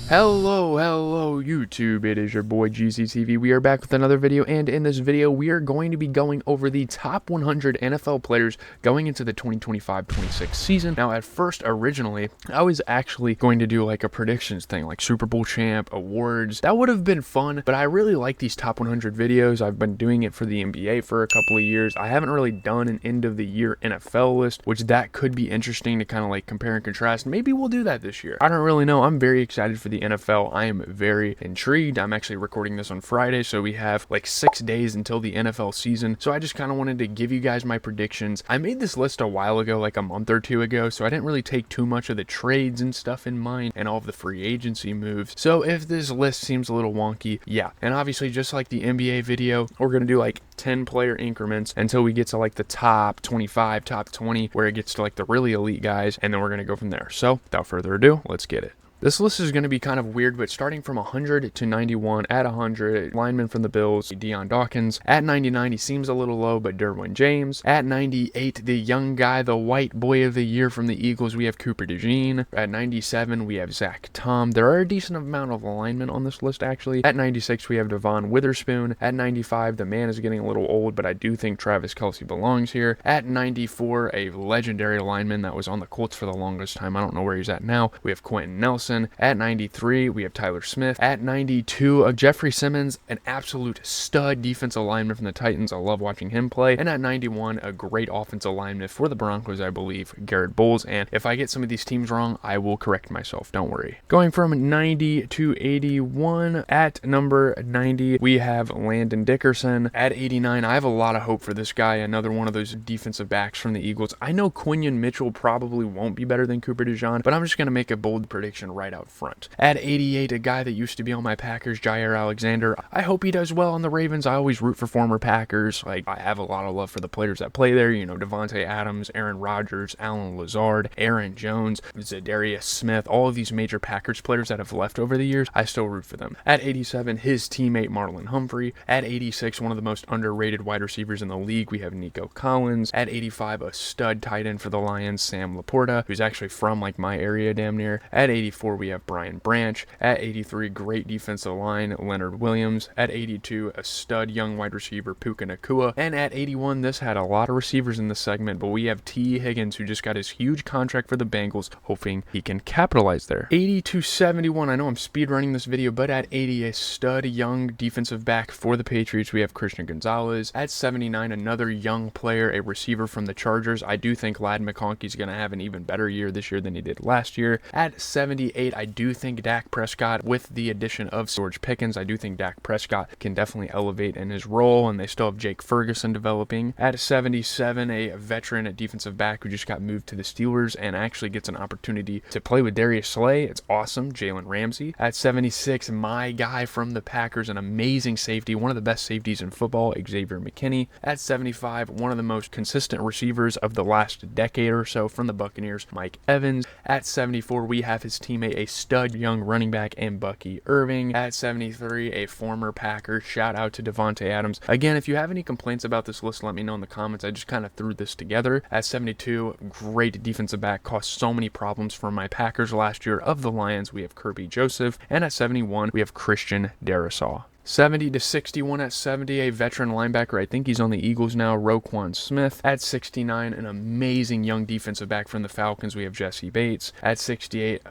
Hello YouTube, it is your boy GZTV. We are back with another video, and in this video we are going to be going over the top 100 NFL players going into the 2025-26 season. Now at first, originally, I was actually going to do like a predictions thing, like Super Bowl champ, awards. That would have been fun, but I really like these top 100 videos. I've been doing it for the NBA for a couple of years. I haven't really done an end of the year NFL list, which that could be interesting to kind of like compare and contrast. Maybe we'll do that this year. I don't really know. I'm very excited for the NFL. I am very intrigued. I'm actually recording this on Friday, so we have like 6 days until the NFL season. So I just kind of wanted to give you guys my predictions. I made this list a while ago, like a month or two ago, so I didn't really take too much of the trades and stuff in mind and all of the free agency moves. So if this list seems a little wonky, yeah. And obviously, just like the NBA video, we're going to do like 10 player increments until we get to like the top 25, top 20, where it gets to like the really elite guys, and then we're going to go from there. So without further ado, let's get it. This list is going to be kind of weird, but starting from 100 to 91, at 100, lineman from the Bills, Deion Dawkins. At 99, he seems a little low, but Derwin James. At 98, the young guy, the white boy of the year from the Eagles, we have Cooper DeJean. At 97, we have Zach Tom. There are a decent amount of linemen on this list, actually. At 96, we have Devon Witherspoon. At 95, the man is getting a little old, but I do think Travis Kelce belongs here. At 94, a legendary lineman that was on the Colts for the longest time. I don't know where he's at now. We have Quentin Nelson. At 93, we have Tyler Smith. At 92, Jeffrey Simmons, an absolute stud defensive lineman from the Titans. I love watching him play. And at 91, a great offensive lineman for the Broncos, I believe, Garrett Bowles. And if I get some of these teams wrong, I will correct myself. Don't worry. Going from 90 to 81, at number 90, we have Landon Dickerson. At 89, I have a lot of hope for this guy, another one of those defensive backs from the Eagles. I know Quinion Mitchell probably won't be better than Cooper DeJean, but I'm just going to make a bold prediction right out front. At 88, a guy that used to be on my Packers, Jair Alexander. I hope he does well on the Ravens. I always root for former Packers. Like, I have a lot of love for the players that play there. You know, Devontae Adams, Aaron Rodgers, Alan Lazard, Aaron Jones, Zadarius Smith, all of these major Packers players that have left over the years. I still root for them. At 87, his teammate Marlon Humphrey. At 86, one of the most underrated wide receivers in the league, we have Nico Collins. At 85, a stud tight end for the Lions, Sam Laporta, who's actually from like my area damn near. At 84, we have Brian Branch. At 83, great defensive line, Leonard Williams. At 82, a stud young wide receiver, Puka Nacua. And at 81, this had a lot of receivers in this segment, but we have T. Higgins, who just got his huge contract for the Bengals, hoping he can capitalize there. 80 to 71, I know I'm speed running this video, but at 80, a stud young defensive back for the Patriots, we have Christian Gonzalez. At 79, another young player, a receiver from the Chargers. I do think Ladd McConkey's going to have an even better year this year than he did last year. At 78, I do think Dak Prescott, with the addition of George Pickens, I do think Dak Prescott can definitely elevate in his role, and they still have Jake Ferguson developing. At 77, a veteran at defensive back who just got moved to the Steelers and actually gets an opportunity to play with Darius Slay. It's awesome, Jalen Ramsey. At 76, my guy from the Packers, an amazing safety, one of the best safeties in football, Xavier McKinney. At 75, one of the most consistent receivers of the last decade or so from the Buccaneers, Mike Evans. At 74, we have his teammate, a stud young running back, and Bucky Irving. At 73, a former Packer. Shout out to Devontae Adams. Again, if you have any complaints about this list, let me know in the comments. I just kind of threw this together. At 72, great defensive back, caused so many problems for my Packers last year. Of the Lions, we have Kirby Joseph. And at 71, we have Christian Darrisaw. 70 to 61, at 70, a veteran linebacker. I think he's on the Eagles now, Roquan Smith. At 69, an amazing young defensive back from the Falcons, we have Jesse Bates. At 68,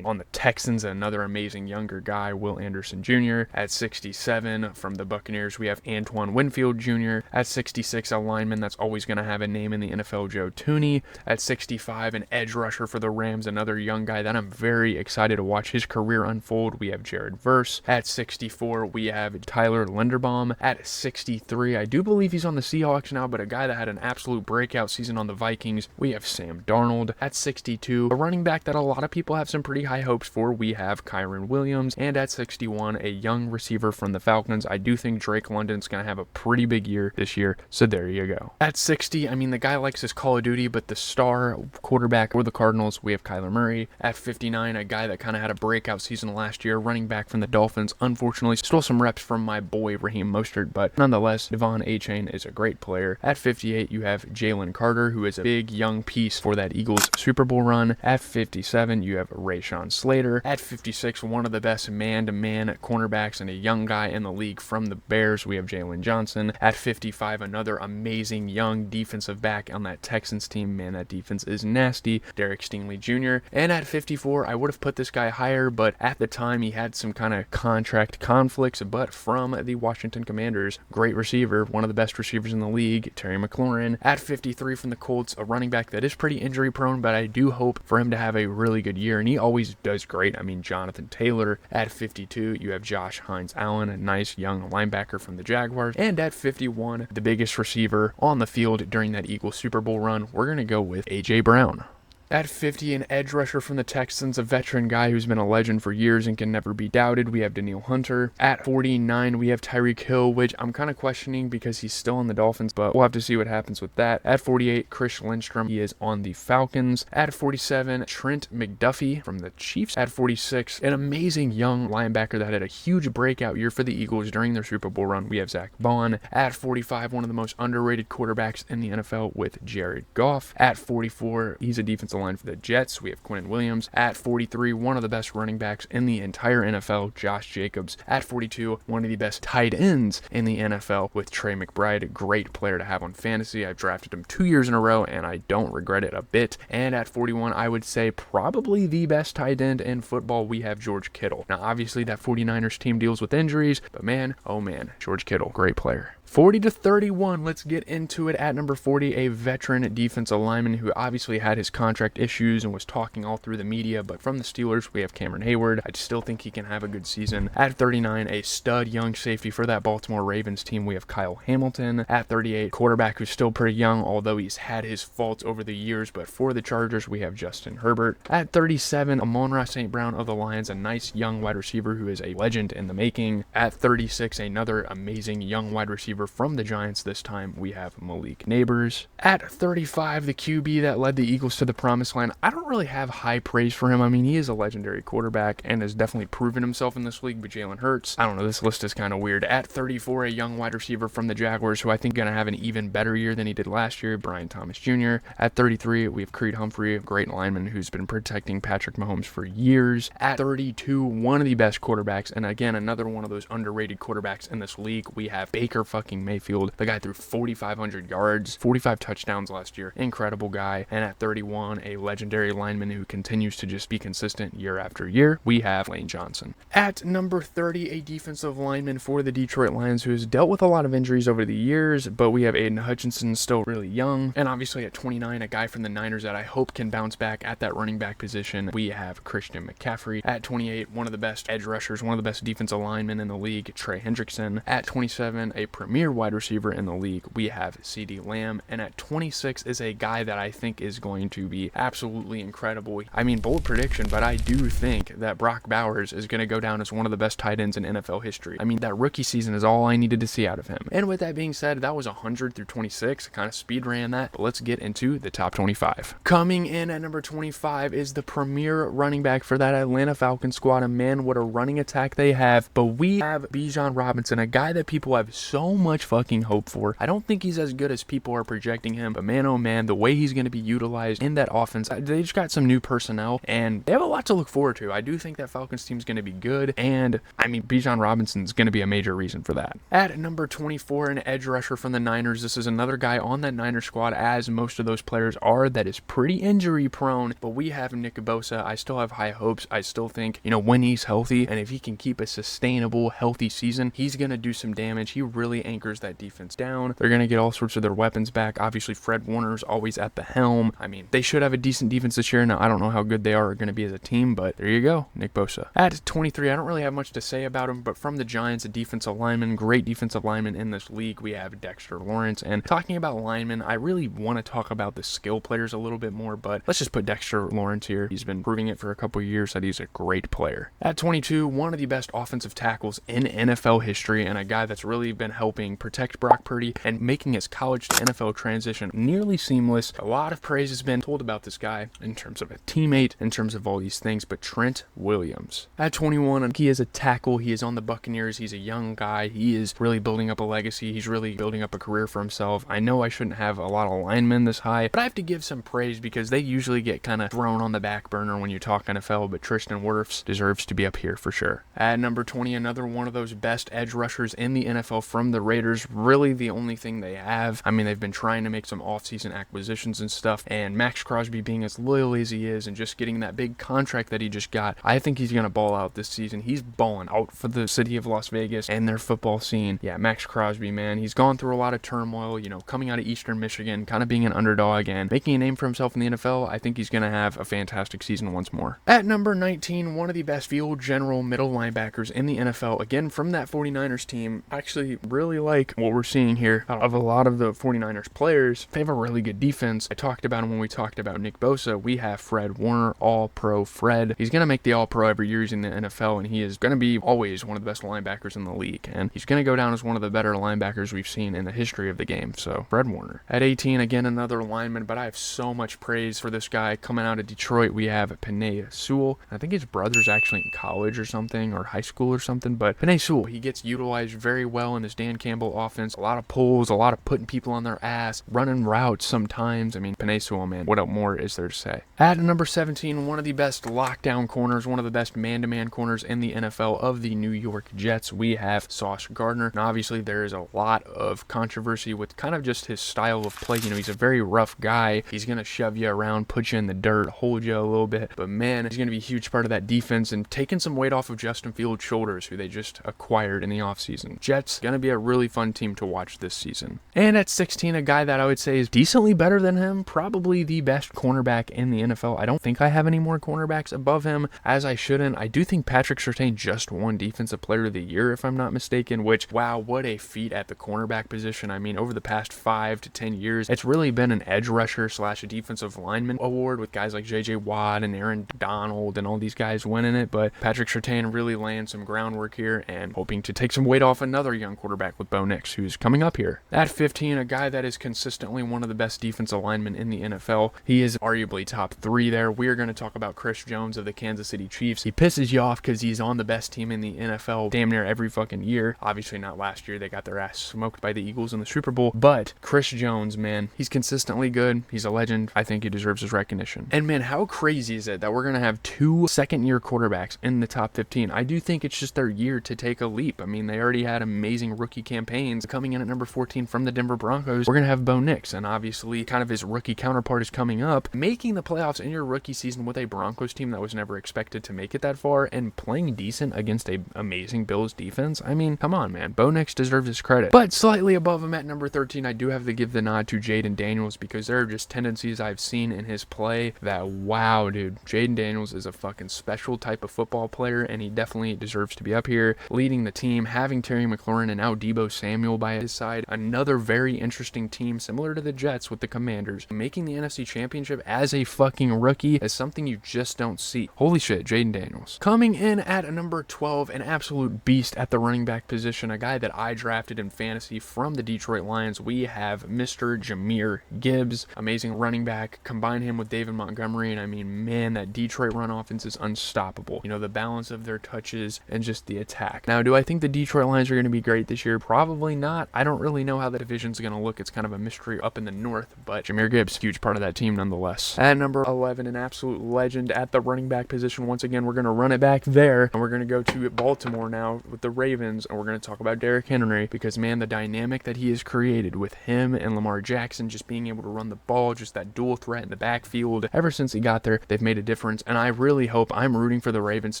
on the Texans, another amazing younger guy, Will Anderson Jr. At 67, from the Buccaneers, we have Antoine Winfield Jr. At 66, a lineman that's always going to have a name in the NFL, Joe Thuney. At 65, an edge rusher for the Rams, another young guy that I'm very excited to watch his career unfold, we have Jared Verse. At 64, we have Tyler Linderbaum. At 63, I do believe he's on the Seahawks now, but a guy that had an absolute breakout season on the Vikings, we have Sam Darnold. At 62, a running back that a lot of people have some pretty high hopes for, we have Kyron Williams. And at 61, a young receiver from the Falcons. I do think Drake London's going to have a pretty big year this year, so there you go. At 60, the guy likes his Call of Duty, but the star quarterback for the Cardinals, we have Kyler Murray. At 59, a guy that kind of had a breakout season last year, running back from the Dolphins. Unfortunately, stole some reps reps from my boy Raheem Mostert, but nonetheless, Devon A-Chain is a great player. At 58, you have Jalen Carter, who is a big young piece for that Eagles Super Bowl run. At 57, you have Rashawn Slater. At 56, one of the best man-to-man cornerbacks and a young guy in the league from the Bears, we have Jalen Johnson. At 55, another amazing young defensive back on that Texans team. Man, that defense is nasty. Derek Stingley Jr. And at 54, I would have put this guy higher, but at the time he had some kind of contract conflicts, but from the Washington Commanders, great receiver, one of the best receivers in the league, Terry McLaurin. At 53 from the Colts, a running back that is pretty injury prone, but I do hope for him to have a really good year, and he always does great. I mean, Jonathan Taylor. At 52, you have Josh Hines Allen, a nice young linebacker from the Jaguars. And at 51, the biggest receiver on the field during that Eagles Super Bowl run, we're going to go with A.J. Brown. At 50, an edge rusher from the Texans, a veteran guy who's been a legend for years and can never be doubted. We have Danielle Hunter. At 49, we have Tyreek Hill, which I'm kind of questioning because he's still on the Dolphins, but we'll have to see what happens with that. At 48, Chris Lindstrom. He is on the Falcons. At 47, Trent McDuffie from the Chiefs. At 46, an amazing young linebacker that had a huge breakout year for the Eagles during their Super Bowl run. We have Zach Bond. At 45, one of the most underrated quarterbacks in the NFL with Jared Goff. At 44, he's a defensive line for the Jets. We have Quinnen Williams. At 43, one of the best running backs in the entire NFL, Josh Jacobs. At 42, one of the best tight ends in the NFL with Trey McBride, a great player to have on fantasy. I've drafted him 2 years in a row and I don't regret it a bit. And at 41, I would say probably the best tight end in football, we have George Kittle. Now obviously that 49ers team deals with injuries, but man, oh man, George Kittle, great player. 40 to 31, let's get into it. At number 40, a veteran defensive lineman who obviously had his contract issues and was talking all through the media, but from the Steelers, we have Cameron Hayward. I still think he can have a good season. At 39, a stud young safety for that Baltimore Ravens team, we have Kyle Hamilton. At 38, quarterback who's still pretty young, although he's had his faults over the years, but for the Chargers, we have Justin Herbert. At 37, Amon-Ra St. Brown of the Lions, a nice young wide receiver who is a legend in the making. At 36, another amazing young wide receiver from the Giants. This time we have Malik Neighbors. At 35, the QB that led the Eagles to the promised land. I don't really have high praise for him. I mean, he is a legendary quarterback and has definitely proven himself in this league, but Jalen Hurts, I don't know, this list is kind of weird. At 34, a young wide receiver from the Jaguars who I think is going to have an even better year than he did last year, Brian Thomas Jr. At 33, we have Creed Humphrey, a great lineman who's been protecting Patrick Mahomes for years. At 32, one of the best quarterbacks, and again, another one of those underrated quarterbacks in this league, we have Baker fucking Mayfield. The guy threw 4,500 yards, 45 touchdowns last year. Incredible guy. And at 31, a legendary lineman who continues to just be consistent year after year, we have Lane Johnson. At number 30, a defensive lineman for the Detroit Lions who has dealt with a lot of injuries over the years, but we have Aiden Hutchinson, still really young. And obviously at 29, a guy from the Niners that I hope can bounce back at that running back position, we have Christian McCaffrey. At 28, one of the best edge rushers, one of the best defensive linemen in the league, Trey Hendrickson. At 27, a premier wide receiver in the league, we have CeeDee Lamb. And at 26 is a guy that I think is going to be absolutely incredible. I mean, bold prediction, but I do think that Brock Bowers is going to go down as one of the best tight ends in NFL history. I mean, that rookie season is all I needed to see out of him. And with that being said, that was 100 through 26. I kind of speed ran that, but let's get into the top 25. Coming in at number 25 is the premier running back for that Atlanta Falcons squad. And man, what a running attack they have. But we have Bijan Robinson, a guy that people have so much fucking hope for. I don't think he's as good as people are projecting him, but man, oh man, the way he's going to be utilized in that offense, they just got some new personnel and they have a lot to look forward to. I do think that Falcons team is going to be good, and I mean, Bijan Robinson is going to be a major reason for that. At number 24, an edge rusher from the Niners. This is another guy on that Niners squad, as most of those players are, that is pretty injury prone, but we have Nick Bosa. I still have high hopes. I still think, when he's healthy and if he can keep a sustainable, healthy season, he's going to do some damage. He really anchors that defense down. They're going to get all sorts of their weapons back. Obviously, Fred Warner's always at the helm. I mean, they should have a decent defense this year. Now, I don't know how good they are going to be as a team, but there you go, Nick Bosa. At 23, I don't really have much to say about him, but from the Giants, a defensive lineman, great defensive lineman in this league, we have Dexter Lawrence. And talking about linemen, I really want to talk about the skill players a little bit more, but let's just put Dexter Lawrence here. He's been proving it for a couple years that he's a great player. At 22, one of the best offensive tackles in NFL history, and a guy that's really been helping protect Brock Purdy and making his college to NFL transition nearly seamless. A lot of praise has been told about about this guy in terms of a teammate, in terms of all these things, but Trent Williams. At 21, he is a tackle. He is on the Buccaneers. He's a young guy. He is really building up a legacy. He's really building up a career for himself. I know I shouldn't have a lot of linemen this high, but I have to give some praise because they usually get kind of thrown on the back burner when you talk NFL, but Tristan Wirfs deserves to be up here for sure. At number 20, another one of those best edge rushers in the NFL from the Raiders. Really the only thing they have. I mean, they've been trying to make some offseason acquisitions and stuff, and Max Crosby being as loyal as he is and just getting that big contract that he just got, I think he's going to ball out this season. He's balling out for the city of Las Vegas and their football scene. Yeah, Max Crosby, man, he's gone through a lot of turmoil, you know, coming out of Eastern Michigan, kind of being an underdog and making a name for himself in the NFL. I think he's going to have a fantastic season once more. At number 19, one of the best field general middle linebackers in the NFL, again from that 49ers team. I actually really like what we're seeing here of a lot of the 49ers players. They have a really good defense. I talked about him when we talked about Nick Bosa. We have Fred Warner, All-Pro Fred. He's going to make the All-Pro every year he's in the NFL, and he is going to be always one of the best linebackers in the league, and he's going to go down as one of the better linebackers we've seen in the history of the game. So Fred Warner. At 18, again another lineman, but I have so much praise for this guy coming out of Detroit. We have Penei Sewell. I think his brother's actually in college or something, or high school or something, but Penei Sewell, he gets utilized very well in this Dan Campbell offense. A lot of pulls, a lot of putting people on their ass, running routes sometimes. I mean, Penei Sewell, man, what more is there to say? At number 17, one of the best lockdown corners, one of the best man-to-man corners in the NFL of the New York Jets, we have Sauce Gardner. And obviously there is a lot of controversy with kind of just his style of play. You know, he's a very rough guy. He's going to shove you around, put you in the dirt, hold you a little bit, but man, he's going to be a huge part of that defense and taking some weight off of Justin Fields' shoulders, who they just acquired in the offseason. Jets, going to be a really fun team to watch this season. And at 16, a guy that I would say is decently better than him, probably the best cornerback in the NFL. I don't think I have any more cornerbacks above him, as I shouldn't. I do think Patrick Surtain just won Defensive Player of the Year, if I'm not mistaken, which, wow, what a feat at the cornerback position. I mean, over the past 5 to 10 years, it's really been an edge rusher / a defensive lineman award with guys like J.J. Watt and Aaron Donald and all these guys winning it, but Patrick Surtain really laying some groundwork here and hoping to take some weight off another young quarterback with Bo Nix, who's coming up here. At 15, a guy that is consistently one of the best defensive linemen in the NFL. He is arguably top 3 there. We're going to talk about Chris Jones of the Kansas City Chiefs. He pisses you off because he's on the best team in the NFL damn near every fucking year. Obviously not last year. They got their ass smoked by the Eagles in the Super Bowl, but Chris Jones, man, he's consistently good. He's a legend. I think he deserves his recognition. And man, how crazy is it that we're going to have 2 second-year quarterbacks in the top 15? I do think it's just their year to take a leap. I mean, they already had amazing rookie campaigns. Coming in at number 14 from the Denver Broncos, we're going to have Bo Nix, and obviously kind of his rookie counterpart is coming up. Making the playoffs in your rookie season with a Broncos team that was never expected to make it that far and playing decent against a amazing Bills defense. I mean, come on, man. Bo Nix deserves his credit. But slightly above him at number 13, I do have to give the nod to Jaden Daniels because there are just tendencies I've seen in his play that, wow, dude, Jaden Daniels is a fucking special type of football player, and he definitely deserves to be up here, leading the team, having Terry McLaurin and now Deebo Samuel by his side. Another very interesting team, similar to the Jets with the Commanders. Making the NFC Championship as a fucking rookie is something you just don't see. Holy shit, Jaden Daniels. Coming in at number 12, an absolute beast at the running back position, a guy that I drafted in fantasy from the Detroit Lions. We have Mr. Jahmyr Gibbs, amazing running back. Combine him with David Montgomery, and I mean, man, that Detroit run offense is unstoppable. You know, the balance of their touches and just the attack. Now, do I think the Detroit Lions are going to be great this year? Probably not. I don't really know how the division's going to look. It's kind of a mystery up in the north, but Jahmyr Gibbs, huge part of that team nonetheless. At number 11, an absolute legend at the running back position. Once again, we're going to run it back there, and we're going to go to Baltimore now with the Ravens, and we're going to talk about Derrick Henry because, man, the dynamic that he has created with him and Lamar Jackson just being able to run the ball, just that dual threat in the backfield. Ever since he got there, they've made a difference, and I really hope, I'm rooting for the Ravens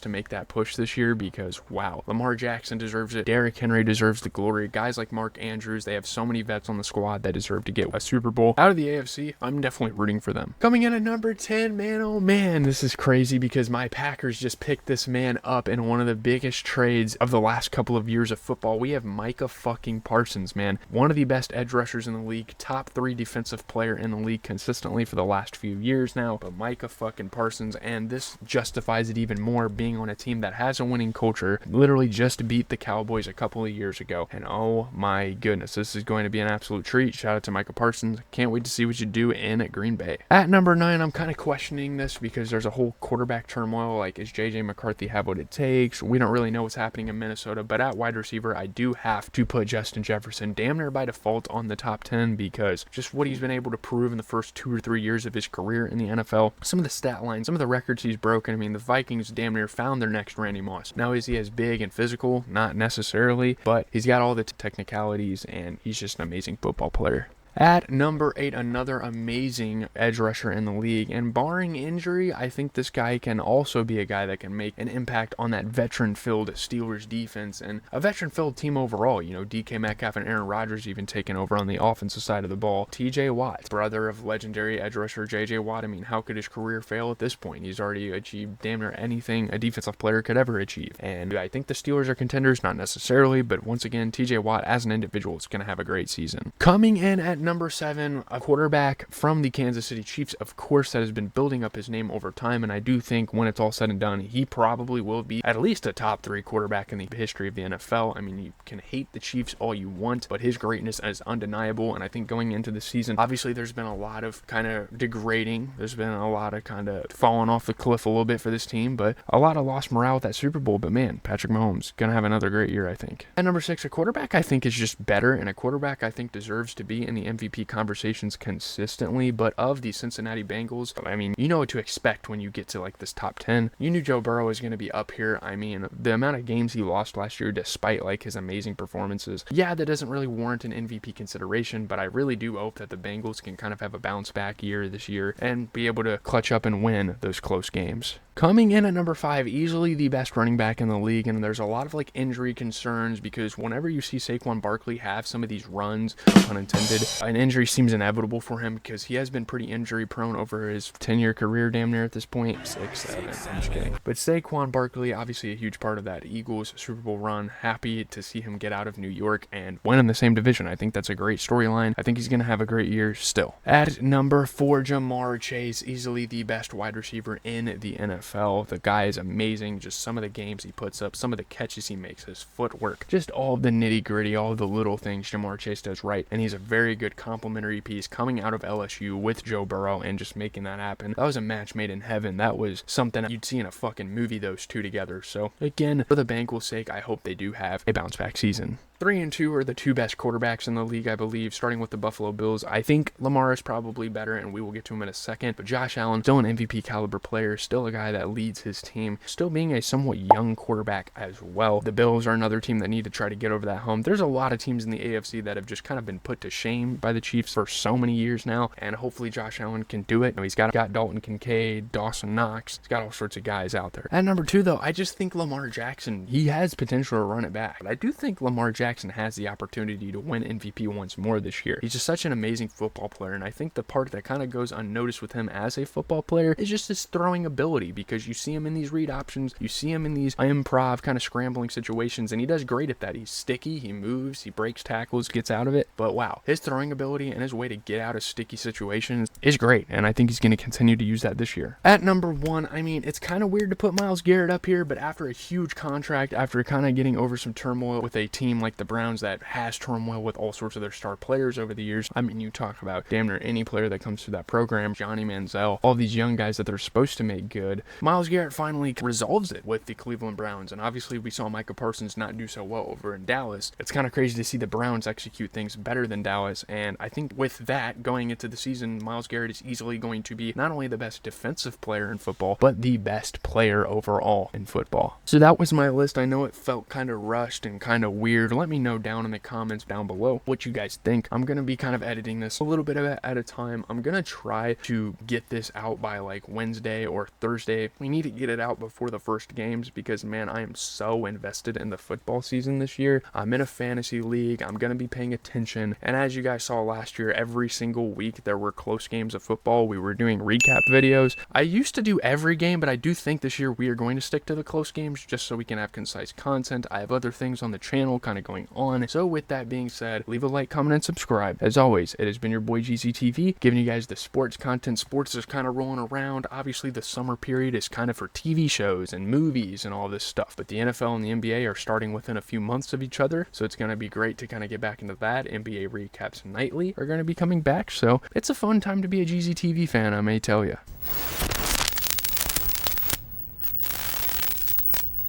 to make that push this year because, wow, Lamar Jackson deserves it. Derrick Henry deserves the glory. Guys like Mark Andrews, they have so many vets on the squad that deserve to get a Super Bowl. Out of the AFC, I'm definitely rooting for them. Coming in at number 10, man, oh man, this is crazy because my Packers just picked this man up in one of the biggest trades of the last couple of years of football. We have Micah fucking Parsons, man. One of the best edge rushers in the league, top 3 defensive player in the league consistently for the last few years now, but Micah fucking Parsons, and this justifies it even more being on a team that has a winning culture, literally just beat the Cowboys a couple of years ago, and oh my goodness, this is going to be an absolute treat. Shout out to Micah Parsons. Can't wait to see what you do in Green Bay. At number 9, I'm kind of questioning this because there's a whole quarterback turmoil. Like, is J.J. McCarthy have what it takes? We don't really know what's happening in Minnesota, but at wide receiver, I do have to put Justin Jefferson damn near by default on the top 10 because just what he's been able to prove in the first 2 or 3 years of his career in the NFL. Some of the stat lines, some of the records he's broken. I mean, the Vikings damn near found their next Randy Moss. Now, is he as big and physical? Not necessarily, but he's got all the technicalities, and he's just an amazing football player. At number 8, another amazing edge rusher in the league, and barring injury, I think this guy can also be a guy that can make an impact on that veteran-filled Steelers defense and a veteran-filled team overall. You know, DK Metcalf and Aaron Rodgers even taking over on the offensive side of the ball. TJ Watt, brother of legendary edge rusher JJ Watt. I mean, how could his career fail at this point? He's already achieved damn near anything a defensive player could ever achieve. And I think the Steelers are contenders, not necessarily, but once again, TJ Watt as an individual is going to have a great season. Coming in at number 7, a quarterback from the Kansas City Chiefs, of course, that has been building up his name over time, and I do think when it's all said and done, he probably will be at least a top 3 quarterback in the history of the NFL. I mean, you can hate the Chiefs all you want, but his greatness is undeniable, and I think going into the season, obviously there's been a lot of kind of degrading. There's been a lot of kind of falling off the cliff a little bit for this team, but a lot of lost morale with that Super Bowl, but man, Patrick Mahomes gonna have another great year, I think. At number 6, a quarterback I think is just better, and a quarterback I think deserves to be in the MVP conversations consistently, but of the Cincinnati Bengals, I mean, you know what to expect when you get to like this top 10. You knew Joe Burrow was going to be up here. I mean, the amount of games he lost last year despite like his amazing performances, yeah, that doesn't really warrant an MVP consideration, but I really do hope that the Bengals can kind of have a bounce back year this year and be able to clutch up and win those close games. Coming in at number 5, easily the best running back in the league, and there's a lot of like injury concerns because whenever you see Saquon Barkley have some of these runs, pun intended, an injury seems inevitable for him because he has been pretty injury prone over his 10-year career damn near at this point. 6, 7, I'm just kidding. But Saquon Barkley, obviously a huge part of that Eagles Super Bowl run. Happy to see him get out of New York and win in the same division. I think that's a great storyline. I think he's going to have a great year still. At number 4, Jamar Chase, easily the best wide receiver in the NFL. The guy is amazing. Just some of the games he puts up, some of the catches he makes, his footwork, just all of the nitty gritty, all of the little things Jamar Chase does right. And he's a very good complementary piece coming out of LSU with Joe Burrow and just making that happen. That was a match made in heaven. That was something you'd see in a fucking movie, those two together. So again, for the Bengals' sake, I hope they do have a bounce back season. 3 and 2 are the 2 best quarterbacks in the league, I believe, starting with the Buffalo Bills. I think Lamar is probably better, and we will get to him in a second, but Josh Allen, still an MVP caliber player, still a guy that leads his team, still being a somewhat young quarterback as well. The Bills are another team that need to try to get over that hump. There's a lot of teams in the AFC that have just kind of been put to shame by the Chiefs for so many years now, and hopefully Josh Allen can do it. He's got Dalton Kincaid, Dawson Knox, he's got all sorts of guys out there. At number 2, though, I just think Lamar Jackson, he has potential to run it back. But I do think Lamar Jackson has the opportunity to win MVP once more this year. He's just such an amazing football player, and I think the part that kind of goes unnoticed with him as a football player is just his throwing ability, because you see him in these read options, you see him in these improv kind of scrambling situations, and he does great at that. He's sticky, he moves, he breaks tackles, gets out of it, but wow, his throwing ability and his way to get out of sticky situations is great, and I think he's going to continue to use that this year. At number 1, I mean, it's kind of weird to put Myles Garrett up here, but after a huge contract, after kind of getting over some turmoil with a team like the Browns that has turmoil with all sorts of their star players over the years. I mean, you talk about damn near any player that comes through that program, Johnny Manziel, all these young guys that they're supposed to make good. Myles Garrett finally resolves it with the Cleveland Browns, and obviously we saw Micah Parsons not do so well over in Dallas. It's kind of crazy to see the Browns execute things better than Dallas, and I think with that, going into the season, Myles Garrett is easily going to be not only the best defensive player in football, but the best player overall in football. So that was my list. I know it felt kind of rushed and kind of weird. Let me know down in the comments down below what you guys think. I'm going to be kind of editing this a little bit at a time. I'm going to try to get this out by like Wednesday or Thursday. We need to get it out before the first games because, man, I am so invested in the football season this year. I'm in a fantasy league. I'm going to be paying attention. And as you guys saw last year, every single week there were close games of football. We were doing recap videos. I used to do every game, but I do think this year we are going to stick to the close games just so we can have concise content. I have other things on the channel kind of going going on. So with that being said, leave a like, comment, and subscribe. As always, it has been your boy GZTV, giving you guys the sports content. Sports is kind of rolling around. Obviously, the summer period is kind of for TV shows and movies and all this stuff, but the NFL and the NBA are starting within a few months of each other, so it's going to be great to kind of get back into that. NBA recaps nightly are going to be coming back, so it's a fun time to be a GZTV fan, I may tell you.